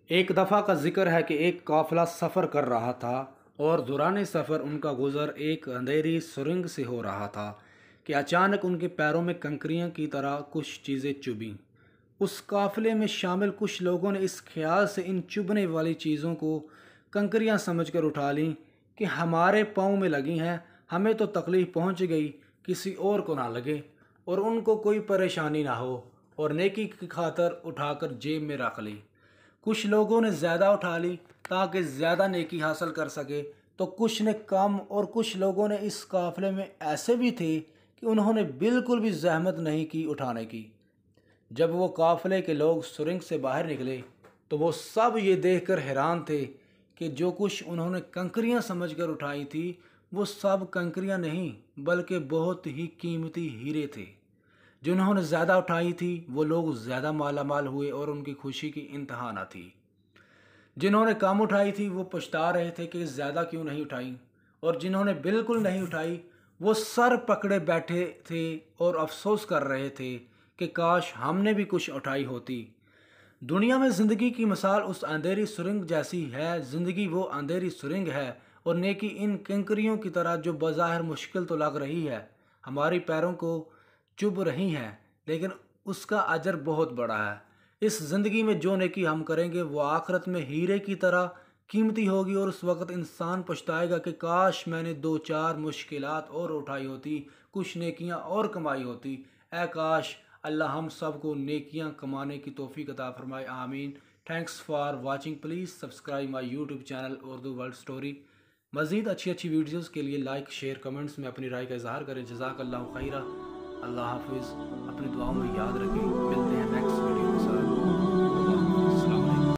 ایک دفعہ کا ذکر ہے کہ ایک قافلہ سفر کر رہا تھا اور دوران سفر ان کا گزر ایک اندھیری سرنگ سے ہو رہا تھا کہ اچانک ان کے پیروں میں کنکریاں کی طرح کچھ چیزیں چبھیں۔ اس قافلے میں شامل کچھ لوگوں نے اس خیال سے ان چبھنے والی چیزوں کو کنکریاں سمجھ کر اٹھا لیں کہ ہمارے پاؤں میں لگی ہیں، ہمیں تو تکلیف پہنچ گئی، کسی اور کو نہ لگے اور ان کو کوئی پریشانی نہ ہو، اور نیکی کی خاطر اٹھا کر جیب میں رکھ لی۔ کچھ لوگوں نے زیادہ اٹھا لی تاکہ زیادہ نیکی حاصل کر سکے، تو کچھ نے کم، اور کچھ لوگوں نے اس قافلے میں ایسے بھی تھے کہ انہوں نے بالکل بھی زحمت نہیں کی اٹھانے کی۔ جب وہ قافلے کے لوگ سرنگ سے باہر نکلے تو وہ سب یہ دیکھ کر حیران تھے کہ جو کچھ انہوں نے کنکریاں سمجھ کر اٹھائی تھی وہ سب کنکریاں نہیں بلکہ بہت ہی قیمتی ہیرے تھے۔ جنہوں نے زیادہ اٹھائی تھی وہ لوگ زیادہ مالا مال ہوئے اور ان کی خوشی کی انتہا نہ تھی۔ جنہوں نے کم اٹھائی تھی وہ پچھتا رہے تھے کہ زیادہ کیوں نہیں اٹھائی، اور جنہوں نے بالکل نہیں اٹھائی وہ سر پکڑے بیٹھے تھے اور افسوس کر رہے تھے کہ کاش ہم نے بھی کچھ اٹھائی ہوتی۔ دنیا میں زندگی کی مثال اس اندھیری سرنگ جیسی ہے۔ زندگی وہ اندھیری سرنگ ہے اور نیکی ان کنکریوں کی طرح جو بظاہر مشکل تو لگ رہی ہے، ہماری پیروں کو چبھ رہی ہیں، لیکن اس کا اجر بہت بڑا ہے۔ اس زندگی میں جو نیکی ہم کریں گے وہ آخرت میں ہیرے کی طرح قیمتی ہوگی، اور اس وقت انسان پچھتائے گا کہ کاش میں نے دو چار مشکلات اور اٹھائی ہوتی، کچھ نیکیاں اور کمائی ہوتی۔ اے کاش اللہ ہم سب کو نیکیاں کمانے کی توفیق عطا فرمائے، آمین۔ Thanks for watching, please subscribe my YouTube channel Urdu world story. مزید اچھی ویڈیوز کے لیے لائک، شیئر، کمنٹس میں اپنی رائے کا اظہار کریں۔ جزاک اللہ خیرہ۔ اللہ حافظ، اپنی دعاؤں میں یاد رکھیں۔ ملتے ہیں نیکسٹ ویڈیو۔